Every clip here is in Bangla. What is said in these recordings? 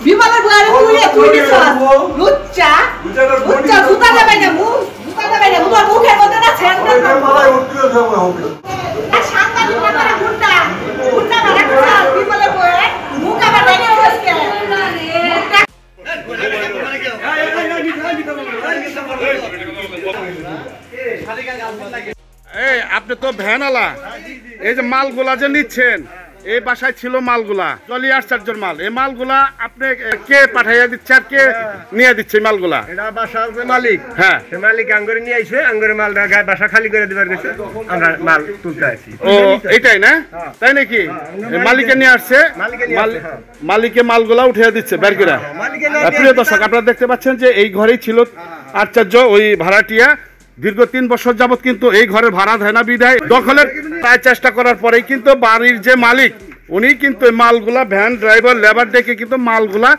বিমলের বুয়ারে তুই দিছস লুচ্চা লুচ্চা জুতা দেবে না জুতা দেবে না তোর মুখের মধ্যে না ছেড়টা মালাই উঠতে দেবো হবে সাংবাদিক করে গুন্ডা গুন্ডা মারা কথা বিমলের বুয়ারে মুখ আবার দেখে বসকে এই আপনি তো ভ্যানওয়ালা, এই যে মালগুলা যে নিচ্ছেন এই বাসায় ছিল মালগুলা জলি আশ্চর্যের মাল, এই মালগুলা আপনি কে পাঠাইয়া দিচ্ছে আর কে নিয়ে দিচ্ছে মালগুলা? এটা বাসার যে মালিক, হ্যাঁ সে মালিক আঙ্গুরে নিয়ে আইছে, আঙ্গুরে মালটা বাসা খালি করে দিবার গেছে, আমরা মাল তুলতে আসি। ও এটাই না, তাই নাকি? মালিকে নিয়ে আসছে, মালিকে মালগুলা উঠিয়ে দিচ্ছে বের করে। প্রিয় দর্শক, আপনারা দেখতে পাচ্ছেন যে এই ঘরেই ছিল আশ্চর্য ওই ভাড়াটিয়া। দীর্ঘ 3 বছর যাবত কিন্তু এই ঘরের ভাড়া দেয় না বিধায় দখলের প্রায় চেষ্টা করার পরেই কিন্তু বাড়ির যে মালিক উনি কিন্তু মালগুলা ভ্যান ড্রাইভার লেবার ডেকে কিন্তু মালগুলা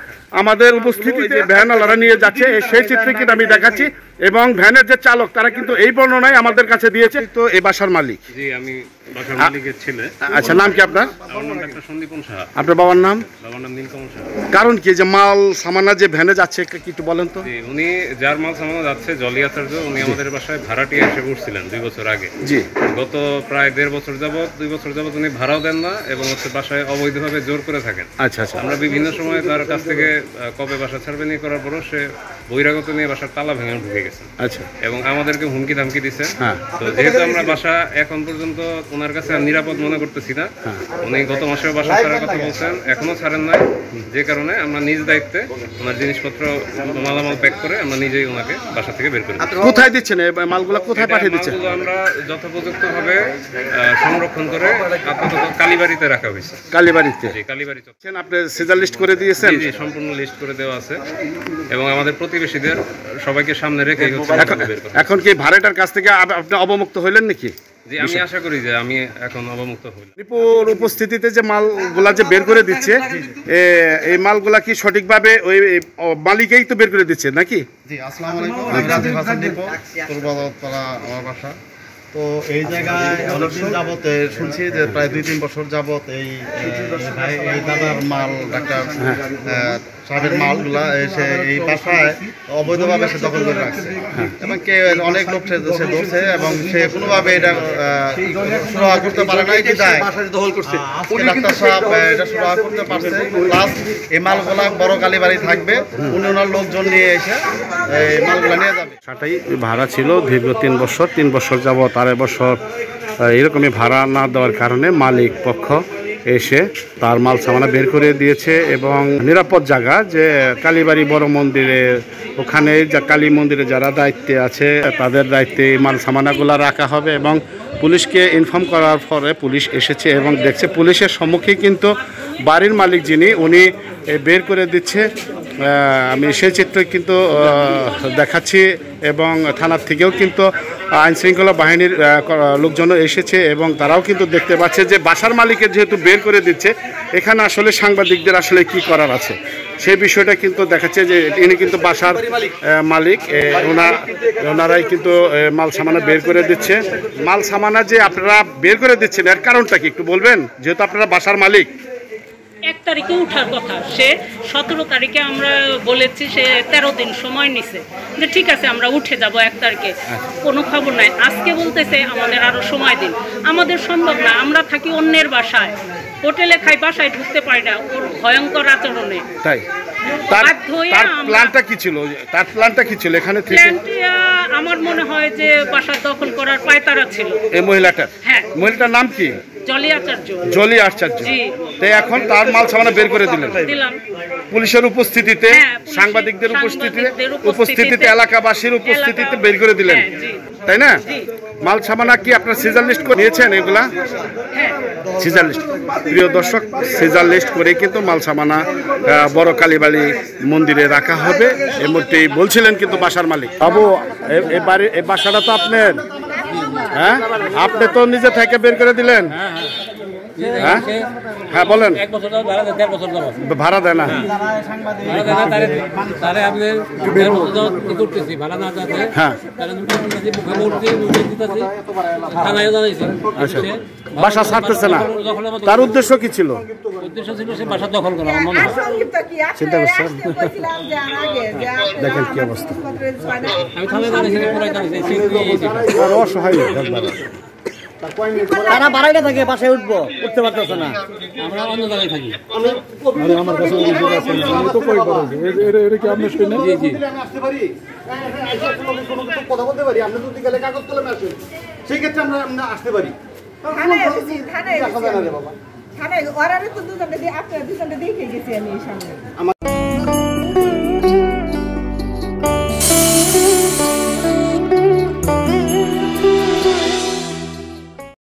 আমাদের উপস্থিতিতে ভ্যানওয়ালারা নিয়ে যাচ্ছে, সেই চিত্রে কিন্তু আমি দেখাচ্ছি। এবং ভ্যানের যে চালক তারা কিন্তু এই বর্ণনায় আমাদের কাছে দিয়েছে। তো এই বাসার মালিক? জি, আমি বাসার মালিকের ছেলে। আচ্ছা, নাম কি আপনার? আমার নাম ডাক্তার সন্দীপন সাহা। আপনার বাবার নাম? বাবার নাম নীলকমল সাহা। কারণ কি যে মাল সামানা যে ভ্যানে যাচ্ছে একটু বলেন তো। উনি যার মাল সামানা যাচ্ছে জলি আচার্য, উনি আমাদের বাসায় ভাড়াটিয়া এসে উঠছিলেন 2 বছর আগে। জি, গত প্রায় 1.5 বছর যাবত 2 বছর যাবত উনি ভাড়াও দেন না এবং হচ্ছে বাসায় অবৈধভাবে জোর করে থাকেন। আচ্ছা আচ্ছা। আমরা বিভিন্ন সময় তার কাছ থেকে কবে বাসা ছাড়বে নিয়ে করার পরও সে বহিরাগত নিয়ে বাসার তালা ভেঙে ঢুকে গেছে। আচ্ছা। এবং আমাদেরকে হুমকি ধামকি দিচ্ছে। হ্যাঁ। তো যেহেতু আমরা বাসা এখন পর্যন্ত ওনার কাছে নিরাপদ মনে করতেছি না, উনি গত মাসেও বাসা ছাড়ার কথা বলছেন, এখনো ছাড়েন নাই, যে কারণে আমরা নিজ দায়িত্বে ওনার জিনিসপত্র মালামাল প্যাক করে আমরা নিজেই ওনাকে বাসা থেকে বের করে দিচ্ছি। কোথায় দিচ্ছেন এই মালগুলা, কোথায় পাঠিয়ে দিচ্ছেন? আমরা যথোপযুক্তভাবে সংরক্ষণ করে আপাতত কালীবাড়িতে রাখা হয়েছে। কালীবাড়িতে? জি, কালীবাড়ি। আপনি সিজার লিস্ট করে দিয়েছেন? জি, সম্পূর্ণ লিস্ট করে দেওয়া আছে এবং আমাদের প্রতিবেশীদের সবাইকে সামনে রেখে এখন কি ভাড়াটার কাছ থেকে আপনি অবমুক্ত হইলেন নাকি? জি, আমি আশা করি যে আমি এখন অবমুক্ত হইলাম। রিপুর উপস্থিতিতে যে মালগুলা যে বের করে দিচ্ছে, এই মালগুলা কি সঠিকভাবে ওই মালিকেই তো বের করে দিচ্ছে নাকি? জি, আসসালামু আলাইকুম। আমি রাজীব হাসান দীপু, পূর্বতলা আমার বাসা। তো এই জায়গায় অনেকদিন যাবত শুনছি যে প্রায় 2-3 বছর যাবত এই দাদার মাল, ডাক্তার সাহেবের মালগুলা এসে এই বাসায় অবৈধভাবে সে দখল করে রাখছে এবং কে অনেক লোক সে ধরছে এবং সে কোনোভাবে এটা সুরাহা করতে পারে নাই, বিধায় দখল করছে। ডাক্তার সাহেব এটা সুরাহা করতে পারছে, প্লাস এই মালগুলা বড় কালীবাড়ি থাকবে, উনি ওনার লোকজন নিয়ে এসে এই মালগুলা নিয়ে যাবে। সেটাই ভাড়া ছিল দীর্ঘ 3 বছর যাবত। 2.5 বছর এরকমই ভাড়া না দেওয়ার কারণে মালিক পক্ষ এসে তার মাল সামানা বের করে দিয়েছে এবং নিরাপদ জায়গা যে কালীবাড়ি বড় মন্দিরে, ওখানে যা কালী মন্দিরে যারা দায়িত্বে আছে তাদের দায়িত্বে মাল সামানাগুলো রাখা হবে। এবং পুলিশকে ইনফর্ম করার পরে পুলিশ এসেছে এবং দেখছে পুলিশের সম্মুখে কিন্তু বাড়ির মালিক যিনি উনি বের করে দিচ্ছে। আমি সেই চিত্র কিন্তু দেখাচ্ছি এবং থানার থেকেও কিন্তু আইনশৃঙ্খলা বাহিনীর লোকজন এসেছে এবং তারাও কিন্তু দেখতে পাচ্ছে যে বাসার মালিকের যেহেতু বের করে দিচ্ছে, এখানে আসলে সাংবাদিকদের আসলে কি করার আছে সেই বিষয়টা কিন্তু দেখাচ্ছে যে ইনি কিন্তু বাসার মালিক, ওনারাই কিন্তু মাল সামানা বের করে দিচ্ছে। মাল সামানা যে আপনারা বের করে দিচ্ছেন এর কারণটা কি একটু বলবেন, যেহেতু আপনারা বাসার মালিক? 1 তারিখে উঠার কথা, সে 17 তারিখে আমরা বলেছি, সে 13 দিন সময় নিছে যে ঠিক আছে আমরা উঠে যাব 1 তারিখে, কোনো খবর নাই। আজকে বলতেছে আমাদের আরো সময় দিন। আমাদের সম্ভব না, আমরা থাকি অন্যের বাসায়, হোটেলে খাই, বাসায় ঢুকতে পারি না ওর ভয়ঙ্কর আচরণে। তাই তার প্ল্যানটা কি ছিল? তার প্ল্যানটা কি ছিল এখানে থেকে? আমার মনে হয় যে বাসা দখল করার পায়তারা ছিল এই মহিলাটার। হ্যাঁ। মহিলাটার নাম কি? জলি আচার্য। জলি আচার্য। জি। তাই এখন তার মাল সামানা বের করে দিলাম পুলিশের উপস্থিতিতে, সাংবাদিকদের উপস্থিতিতে, এলাকাবাসীর উপস্থিতিতে বের করে দিলেন, তাই না? মাল সামানা কি আপনার সিজার লিস্ট করে নিয়েছেন এগুলা? Seizure list. প্রিয় দর্শক, সিজার লিস্ট করে কিন্তু মাল সামানা বড় কালীবাড়ি মন্দিরে রাখা হবে এই মুহূর্তে বলছিলেন কিন্তু বাসার মালিক। বাবু, এই বাসাটা তো আপনার? হ্যাঁ, আপনি তো নিজে থেকে বের করে দিলেন? হ্যাঁ হ্যাঁ বলেন। 1 বছর যাবত ভাড়া দেয়, 1.5 বছর যাবত ভাড়া দেয় না? ভাড়া দেয় না, তারে আপনি 1.5 বছর যাবত কি করতেছি, ভাড়া না দেয়। হ্যাঁ তারে নোটিশ দিতেছি, মুখে বলছি, নোটিশ দিতেছি, থানায় জানাইছি। আচ্ছা, বাসা ছাড়তেছে না, তার উদ্দেশ্য কি ছিল? উদ্দেশ্য ছিল সে বাসা দখল করা, আমার মনে হয়। চিন্তা করছেন? দেখেন কি অবস্থা, আমি থানায় জানাইছি, পুরাই জানাইছি। আর অসহায় একবার। তারা বাড়াইটা থাকে, বাসায় উঠতে পারতেছে না। আমরা অন্য জায়গায় থাকি। আমার কাছে অভিযোগ আছে, আমি তো কই পারছি এটা কি আপনি শুনেন? জি জি, কথা বলতে পারি, আপনি যদি গেলে কাগজ কলমে আসেন, সেই ক্ষেত্রে আমরা আসতে পারি। থানায় ওরা তো দুজনে দিয়ে আপনারা দুজনে দেখে গেছি আমি সামনে।